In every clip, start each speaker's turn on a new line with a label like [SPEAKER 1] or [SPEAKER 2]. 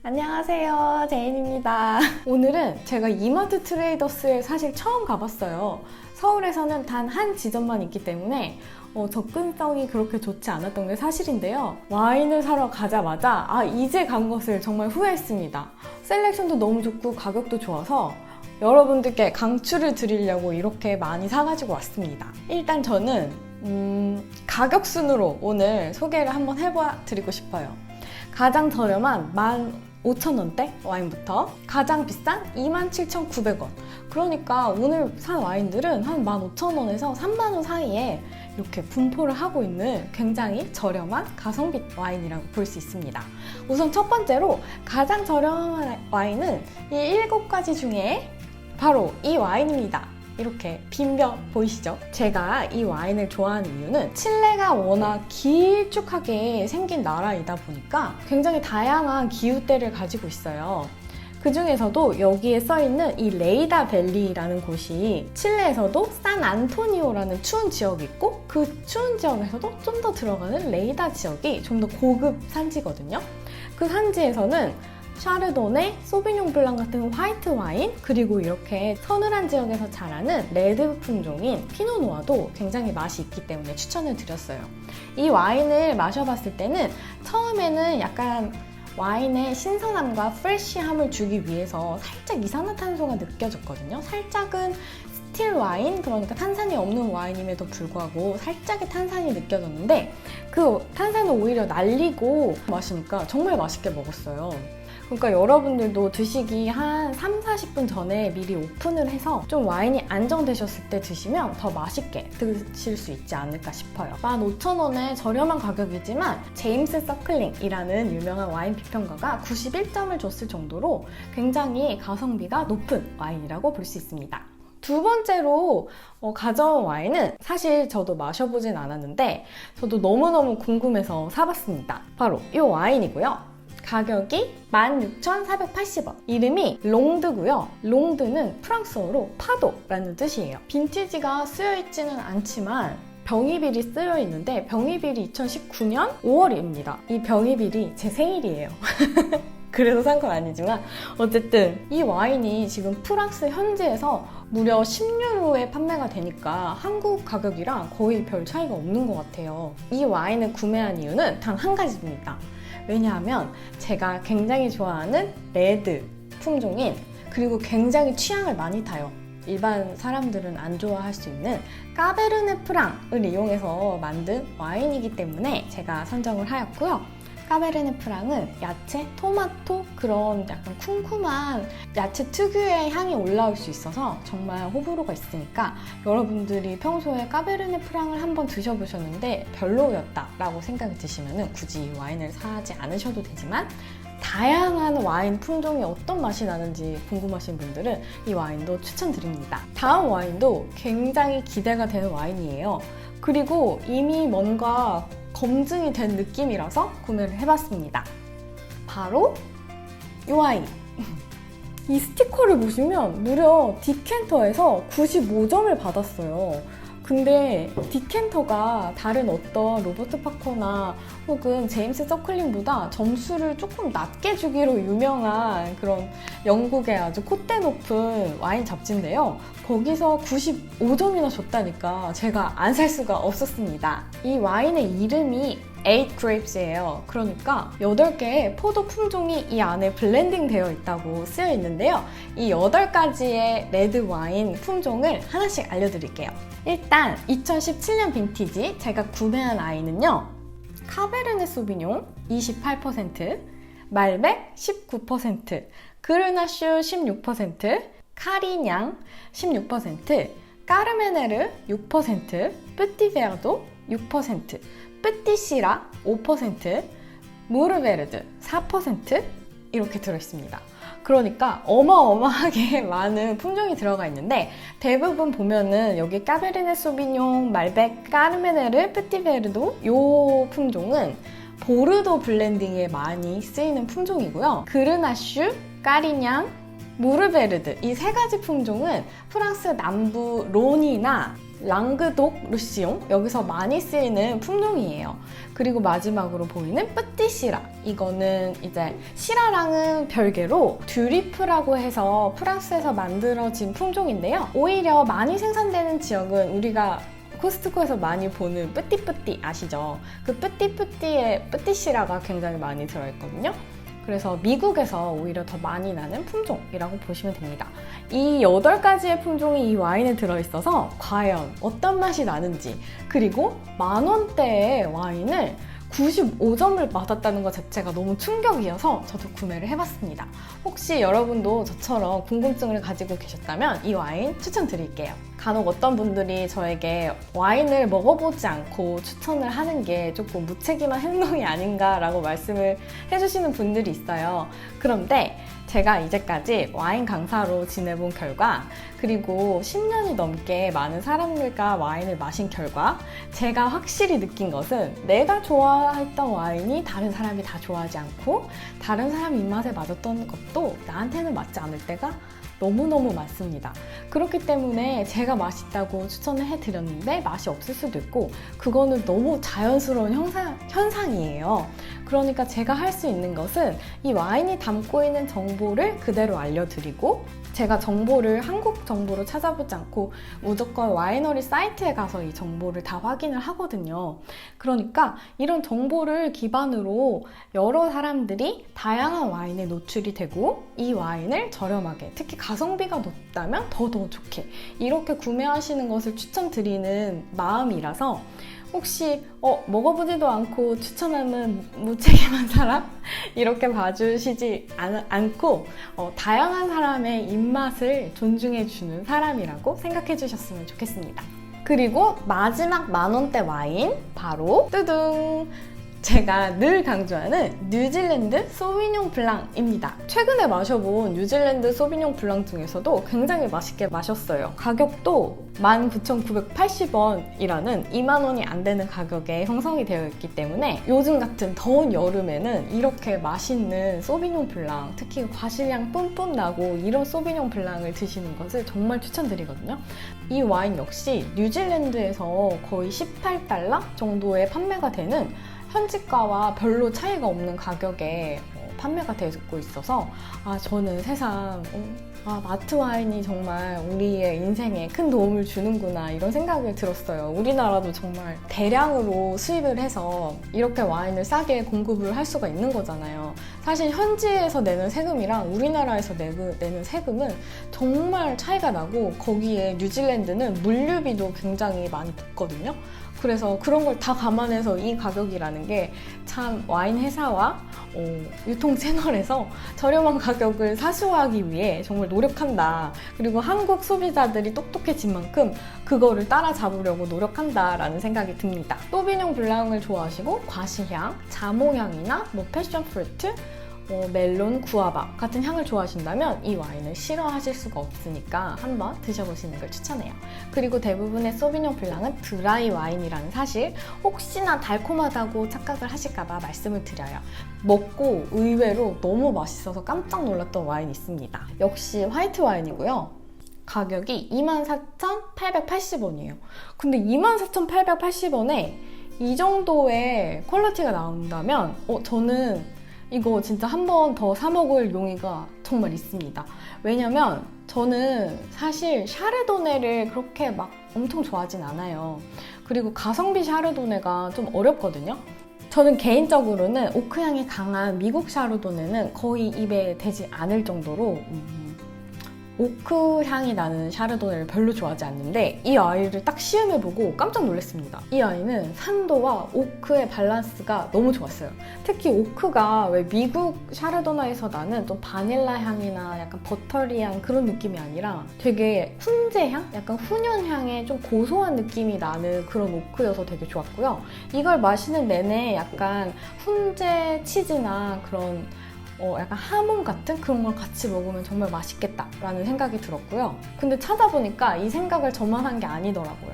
[SPEAKER 1] 안녕하세요, 제인입니다. 오늘은 제가 이마트 트레이더스에 사실 처음 가봤어요. 서울에서는 단 한 지점만 있기 때문에 접근성이 그렇게 좋지 않았던 게 사실인데요. 와인을 사러 가자마자 이제 간 것을 정말 후회했습니다. 셀렉션도 너무 좋고 가격도 좋아서 여러분들께 강추를 드리려고 이렇게 많이 사가지고 왔습니다. 일단 저는 가격 순으로 오늘 소개를 한번 해드리고 싶어요. 가장 저렴한 15,000원대 와인부터 가장 비싼 27,900원. 그러니까 오늘 산 와인들은 한 15,000원에서 30,000원 사이에 이렇게 분포를 하고 있는 굉장히 저렴한 가성비 와인이라고 볼 수 있습니다. 우선 첫 번째로 가장 저렴한 와인은 이 7가지 중에 바로 이 와인입니다. 이렇게 빈병 보이시죠? 제가 이 와인을 좋아하는 이유는 칠레가 워낙 길쭉하게 생긴 나라이다 보니까 굉장히 다양한 기후대를 가지고 있어요. 그 중에서도 여기에 써있는 이 레이다 밸리라는 곳이 칠레에서도 산 안토니오라는 추운 지역이 있고 그 추운 지역에서도 좀 더 들어가는 레이다 지역이 좀 더 고급 산지거든요. 그 산지에서는 샤르도네, 소비뇽 블랑 같은 화이트 와인, 그리고 이렇게 서늘한 지역에서 자라는 레드 품종인 피노누아도 굉장히 맛이 있기 때문에 추천을 드렸어요. 이 와인을 마셔봤을 때는 처음에는 약간 와인의 신선함과 프레쉬함을 주기 위해서 살짝 이산화탄소가 느껴졌거든요. 살짝은 스틸 와인, 그러니까 탄산이 없는 와인임에도 불구하고 살짝의 탄산이 느껴졌는데 그 탄산을 오히려 날리고 마시니까 정말 맛있게 먹었어요. 그러니까 여러분들도 드시기 한 3-40분 전에 미리 오픈을 해서 좀 와인이 안정되셨을 때 드시면 더 맛있게 드실 수 있지 않을까 싶어요. 15,000원의 저렴한 가격이지만 제임스 서클링이라는 유명한 와인 비평가가 91점을 줬을 정도로 굉장히 가성비가 높은 와인이라고 볼 수 있습니다. 두 번째로 가져온 와인은 사실 저도 마셔보진 않았는데 저도 너무너무 궁금해서 사봤습니다. 바로 이 와인이고요. 가격이 16,480원. 이름이 롱드고요. 롱드는 프랑스어로 파도라는 뜻이에요. 빈티지가 쓰여있지는 않지만 병이빌이 쓰여있는데 병이빌이 2019년 5월입니다. 이 병이빌이 제 생일이에요. 그래서 산 건 아니지만 어쨌든 이 와인이 지금 프랑스 현지에서 무려 10유로에 판매가 되니까 한국 가격이랑 거의 별 차이가 없는 것 같아요. 이 와인을 구매한 이유는 단 한 가지입니다. 왜냐하면 제가 굉장히 좋아하는 레드 품종인, 그리고 굉장히 취향을 많이 타요. 일반 사람들은 안 좋아할 수 있는 까베르네 프랑을 이용해서 만든 와인이기 때문에 제가 선정을 하였고요. 까베르네 프랑은 야채, 토마토, 그런 약간 쿰쿰한 야채 특유의 향이 올라올 수 있어서 정말 호불호가 있으니까 여러분들이 평소에 까베르네 프랑을 한번 드셔보셨는데 별로였다라고 생각이 드시면 굳이 이 와인을 사지 않으셔도 되지만 다양한 와인 품종이 어떤 맛이 나는지 궁금하신 분들은 이 와인도 추천드립니다. 다음 와인도 굉장히 기대가 되는 와인이에요. 그리고 이미 뭔가 검증이 된 느낌이라서 구매를 해봤습니다. 바로 이 와인! 이 스티커를 보시면 무려 디켄터에서 95점을 받았어요. 근데 디켄터가 다른 어떤 로버트 파커나 혹은 제임스 서클링보다 점수를 조금 낮게 주기로 유명한 그런 영국의 아주 콧대 높은 와인 잡지인데요. 거기서 95점이나 줬다니까 제가 안 살 수가 없었습니다. 이 와인의 이름이 8 Grapes예요. 그러니까 8개의 포도 품종이 이 안에 블렌딩 되어 있다고 쓰여 있는데요. 이 8가지의 레드 와인 품종을 하나씩 알려드릴게요. 일단 2017년 빈티지 제가 구매한 아이는요. 카베르네 소비뇽 28%, 말백 19%, 그르나슈 16%, 카리냥 16%, 까르메네르 6%, 뿌띠베르도 6%, 뿌띠시라 5%, 무르베르드 4% 이렇게 들어있습니다. 그러니까 어마어마하게 많은 품종이 들어가 있는데 대부분 보면은 여기 까베르네 소비뇽, 말백, 까르메네르, 뿌띠베르도 이 품종은 보르도 블렌딩에 많이 쓰이는 품종이고요. 그르나슈, 까리냥, 무르베르드, 이 세 가지 품종은 프랑스 남부 론이나 랑그독 르시옹, 여기서 많이 쓰이는 품종이에요. 그리고 마지막으로 보이는 뿌띠시라, 이거는 이제 시라랑은 별개로 듀리프라고 해서 프랑스에서 만들어진 품종인데요. 오히려 많이 생산되는 지역은 우리가 코스트코에서 많이 보는 뿌띠뿌띠 아시죠? 그 뿌띠뿌띠에 뿌띠시라가 굉장히 많이 들어있거든요. 그래서 미국에서 오히려 더 많이 나는 품종이라고 보시면 됩니다. 이 8가지의 품종이 이 와인에 들어있어서 과연 어떤 맛이 나는지, 그리고 10,000원대의 와인을 95점을 받았다는 것 자체가 너무 충격이어서 저도 구매를 해봤습니다. 혹시 여러분도 저처럼 궁금증을 가지고 계셨다면 이 와인 추천드릴게요. 간혹 어떤 분들이 저에게 와인을 먹어보지 않고 추천을 하는 게 조금 무책임한 행동이 아닌가라고 말씀을 해주시는 분들이 있어요. 그런데 제가 이제까지 와인 강사로 지내본 결과, 그리고 10년이 넘게 많은 사람들과 와인을 마신 결과, 제가 확실히 느낀 것은 내가 좋아했던 와인이 다른 사람이 다 좋아하지 않고 다른 사람 입맛에 맞았던 것도 나한테는 맞지 않을 때가 너무너무 많습니다. 그렇기 때문에 제가 맛있다고 추천을 해드렸는데 맛이 없을 수도 있고, 그거는 너무 자연스러운 현상이에요. 그러니까 제가 할 수 있는 것은 이 와인이 담고 있는 정보를 그대로 알려드리고, 제가 정보를 한국 정보로 찾아보지 않고 무조건 와이너리 사이트에 가서 이 정보를 다 확인을 하거든요. 그러니까 이런 정보를 기반으로 여러 사람들이 다양한 와인에 노출이 되고, 이 와인을 저렴하게, 특히 가성비가 높다면 더 좋게 이렇게 구매하시는 것을 추천드리는 마음이라서, 혹시 먹어보지도 않고 추천하는 무책임한 사람? 이렇게 봐주시지 않고 다양한 사람의 입맛을 존중해주는 사람이라고 생각해 주셨으면 좋겠습니다. 그리고 마지막 10,000원대 와인, 바로 뜨둥! 제가 늘 강조하는 뉴질랜드 소비뇽 블랑입니다. 최근에 마셔본 뉴질랜드 소비뇽 블랑 중에서도 굉장히 맛있게 마셨어요. 가격도 19,980원이라는 20,000원이 안 되는 가격에 형성이 되어 있기 때문에 요즘 같은 더운 여름에는 이렇게 맛있는 소비뇽 블랑, 특히 과실향 뿜뿜 나고 이런 소비뇽 블랑을 드시는 것을 정말 추천드리거든요. 이 와인 역시 뉴질랜드에서 거의 18달러 정도에 판매가 되는, 현지가와 별로 차이가 없는 가격에 판매가 되고 있어서 저는 세상 마트 와인이 정말 우리의 인생에 큰 도움을 주는구나, 이런 생각이 들었어요. 우리나라도 정말 대량으로 수입을 해서 이렇게 와인을 싸게 공급을 할 수가 있는 거잖아요. 사실 현지에서 내는 세금이랑 우리나라에서 내는 세금은 정말 차이가 나고, 거기에 뉴질랜드는 물류비도 굉장히 많이 붙거든요. 그래서 그런 걸 다 감안해서 이 가격이라는 게 참 와인 회사와 유통 채널에서 저렴한 가격을 사수하기 위해 정말 노력한다. 그리고 한국 소비자들이 똑똑해진 만큼 그거를 따라잡으려고 노력한다라는 생각이 듭니다. 소비뇽 블랑을 좋아하시고 과실향, 자몽향이나 패션 프루트, 멜론, 구아바 같은 향을 좋아하신다면 이 와인을 싫어하실 수가 없으니까 한번 드셔보시는 걸 추천해요. 그리고 대부분의 소비뇽 블랑은 드라이 와인이라는 사실, 혹시나 달콤하다고 착각을 하실까봐 말씀을 드려요. 먹고 의외로 너무 맛있어서 깜짝 놀랐던 와인이 있습니다. 역시 화이트 와인이고요. 가격이 24,880원이에요. 근데 24,880원에 이 정도의 퀄리티가 나온다면 저는 이거 진짜 한 번 더 사 먹을 용의가 정말 있습니다. 왜냐면 저는 사실 샤르도네를 그렇게 막 엄청 좋아하진 않아요. 그리고 가성비 샤르도네가 좀 어렵거든요. 저는 개인적으로는 오크향이 강한 미국 샤르도네는 거의 입에 대지 않을 정도로 오크 향이 나는 샤르도네를 별로 좋아하지 않는데, 이 아이를 딱 시음해보고 깜짝 놀랐습니다. 이 아이는 산도와 오크의 밸런스가 너무 좋았어요. 특히 오크가 왜 미국 샤르도네에서 나는 좀 바닐라 향이나 약간 버터리한 그런 느낌이 아니라 되게 훈제 향? 약간 훈연향의 좀 고소한 느낌이 나는 그런 오크여서 되게 좋았고요. 이걸 마시는 내내 약간 훈제 치즈나 그런 약간 하몽 같은 그런 걸 같이 먹으면 정말 맛있겠다라는 생각이 들었고요. 근데 찾아보니까 이 생각을 저만 한 게 아니더라고요.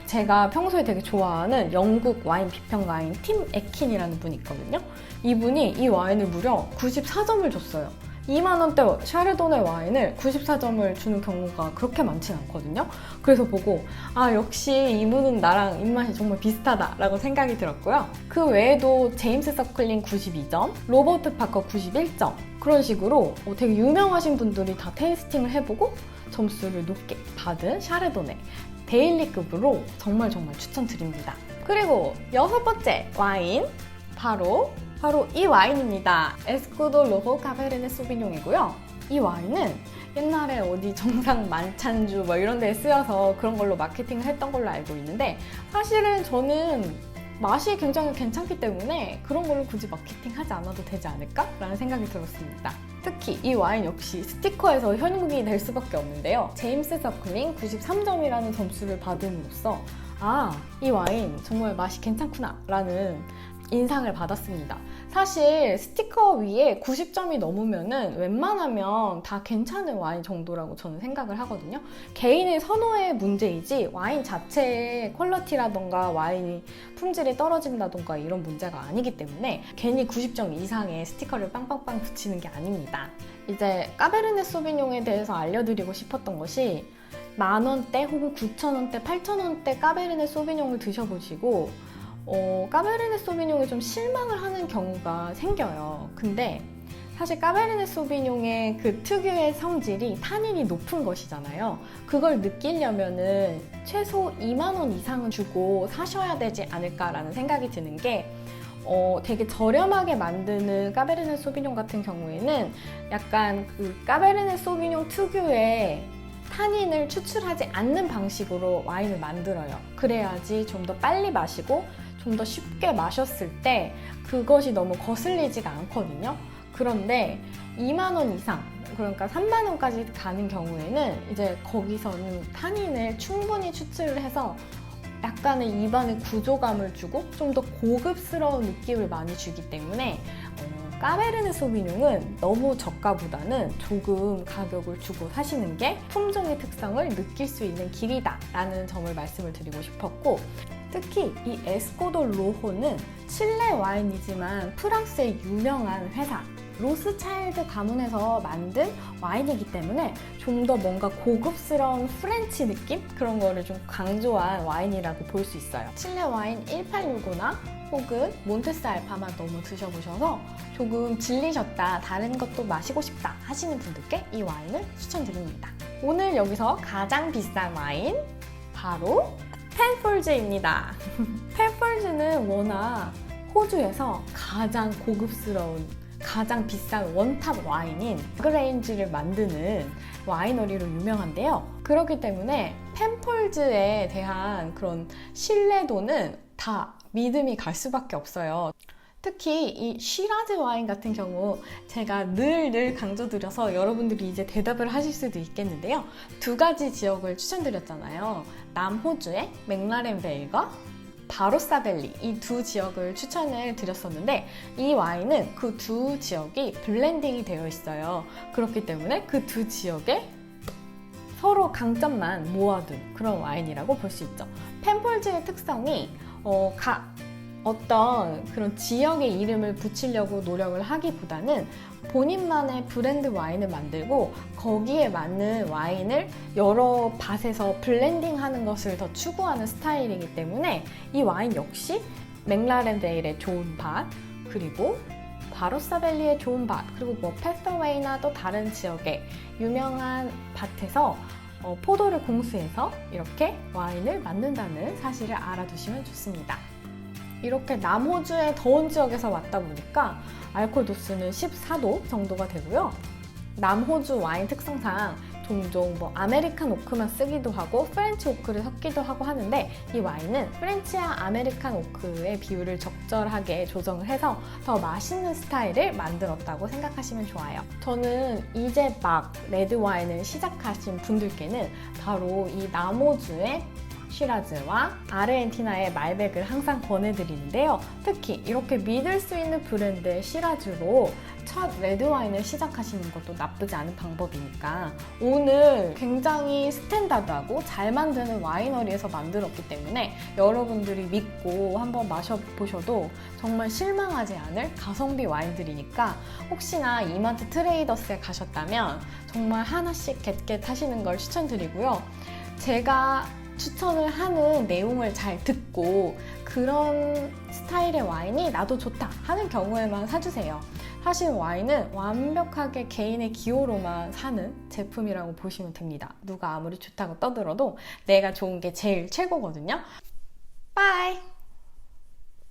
[SPEAKER 1] 제가 평소에 되게 좋아하는 영국 와인 비평가인 팀 에킨이라는 분이 있거든요. 이분이 이 와인을 무려 94점을 줬어요. 2만 원대 샤르도네 와인을 94점을 주는 경우가 그렇게 많진 않거든요. 그래서 보고 역시 이분은 나랑 입맛이 정말 비슷하다라고 생각이 들었고요. 그 외에도 제임스 서클린 92점, 로버트 파커 91점 그런 식으로 되게 유명하신 분들이 다 테이스팅을 해보고 점수를 높게 받은 샤르도네 데일리급으로 정말 추천드립니다. 그리고 6번째 와인 바로 이 와인입니다. 에스쿠도 로호 카베르네 소비뇽이고요. 이 와인은 옛날에 어디 정상 만찬주 이런 데에 쓰여서 그런 걸로 마케팅을 했던 걸로 알고 있는데, 사실은 저는 맛이 굉장히 괜찮기 때문에 그런 걸로 굳이 마케팅하지 않아도 되지 않을까? 라는 생각이 들었습니다. 특히 이 와인 역시 스티커에서 현혹이 될 수밖에 없는데요. 제임스 서클린 93점이라는 점수를 받음으로써 이 와인 정말 맛이 괜찮구나 라는 인상을 받았습니다. 사실 스티커 위에 90점이 넘으면은 웬만하면 다 괜찮은 와인 정도라고 저는 생각을 하거든요. 개인의 선호의 문제이지 와인 자체의 퀄리티라던가 와인이 품질이 떨어진다던가 이런 문제가 아니기 때문에 괜히 90점 이상의 스티커를 빵빵빵 붙이는 게 아닙니다. 이제 까베르네 소비뇽에 대해서 알려드리고 싶었던 것이 10,000원대 혹은 9,000원대, 8,000원대 까베르네 소비뇽을 드셔보시고 까베르네 소비뇽에 좀 실망을 하는 경우가 생겨요. 근데 사실 까베르네 소비뇽의 그 특유의 성질이 타닌이 높은 것이잖아요. 그걸 느끼려면은 최소 2만 원 이상은 주고 사셔야 되지 않을까라는 생각이 드는 게, 되게 저렴하게 만드는 까베르네 소비뇽 같은 경우에는 약간 그 까베르네 소비뇽 특유의 타닌을 추출하지 않는 방식으로 와인을 만들어요. 그래야지 좀 더 빨리 마시고 좀 더 쉽게 마셨을 때 그것이 너무 거슬리지가 않거든요. 그런데 2만 원 이상, 그러니까 3만 원까지 가는 경우에는 이제 거기서는 타닌을 충분히 추출을 해서 약간의 입안의 구조감을 주고 좀 더 고급스러운 느낌을 많이 주기 때문에 까베르네 소비뇽은 너무 저가보다는 조금 가격을 주고 사시는 게 품종의 특성을 느낄 수 있는 길이다 라는 점을 말씀을 드리고 싶었고, 특히 이 에스코도 로호는 칠레 와인이지만 프랑스의 유명한 회사 로스차일드 가문에서 만든 와인이기 때문에 좀 더 뭔가 고급스러운 프렌치 느낌? 그런 거를 좀 강조한 와인이라고 볼 수 있어요. 칠레 와인 1865나 혹은 몬테스 알파만 너무 드셔보셔서 조금 질리셨다, 다른 것도 마시고 싶다 하시는 분들께 이 와인을 추천드립니다. 오늘 여기서 가장 비싼 와인 바로 펜폴즈입니다. 펜폴즈는 워낙 호주에서 가장 고급스러운, 가장 비싼 원탑 와인인 그레인지를 만드는 와이너리로 유명한데요. 그렇기 때문에 펜폴즈에 대한 그런 신뢰도는 다 믿음이 갈 수밖에 없어요. 특히 이 시라즈 와인 같은 경우 제가 늘 강조드려서 여러분들이 이제 대답을 하실 수도 있겠는데요. 2가지 지역을 추천드렸잖아요. 남호주의 맥라렌 베일과 바로사밸리, 이 2 지역을 추천을 드렸었는데 이 와인은 그 2 지역이 블렌딩이 되어 있어요. 그렇기 때문에 그 2 지역에 서로 강점만 모아둔 그런 와인이라고 볼 수 있죠. 펜폴즈의 특성이 어떤 그런 지역의 이름을 붙이려고 노력을 하기보다는 본인만의 브랜드 와인을 만들고 거기에 맞는 와인을 여러 밭에서 블렌딩하는 것을 더 추구하는 스타일이기 때문에 이 와인 역시 맥라렌 베일의 좋은 밭, 그리고 바로사밸리의 좋은 밭, 그리고 뭐 패스터웨이나 또 다른 지역의 유명한 밭에서 포도를 공수해서 이렇게 와인을 만든다는 사실을 알아두시면 좋습니다. 이렇게 남호주의 더운 지역에서 왔다 보니까 알코올 도수는 14도 정도가 되고요. 남호주 와인 특성상 종종 아메리칸 오크만 쓰기도 하고 프렌치 오크를 섞기도 하고 하는데 이 와인은 프렌치와 아메리칸 오크의 비율을 적절하게 조정을 해서 더 맛있는 스타일을 만들었다고 생각하시면 좋아요. 저는 이제 막 레드 와인을 시작하신 분들께는 바로 이 남호주의 시라즈와 아르헨티나의 말백을 항상 권해드리는데요. 특히 이렇게 믿을 수 있는 브랜드의 시라즈로 첫 레드 와인을 시작하시는 것도 나쁘지 않은 방법이니까 오늘 굉장히 스탠다드하고 잘 만드는 와이너리에서 만들었기 때문에 여러분들이 믿고 한번 마셔보셔도 정말 실망하지 않을 가성비 와인들이니까 혹시나 이마트 트레이더스에 가셨다면 정말 하나씩 겟겟 하시는 걸 추천드리고요. 제가 추천을 하는 내용을 잘 듣고 그런 스타일의 와인이 나도 좋다 하는 경우에만 사주세요. 사실 와인은 완벽하게 개인의 기호로만 사는 제품이라고 보시면 됩니다. 누가 아무리 좋다고 떠들어도 내가 좋은 게 제일 최고거든요. 빠이!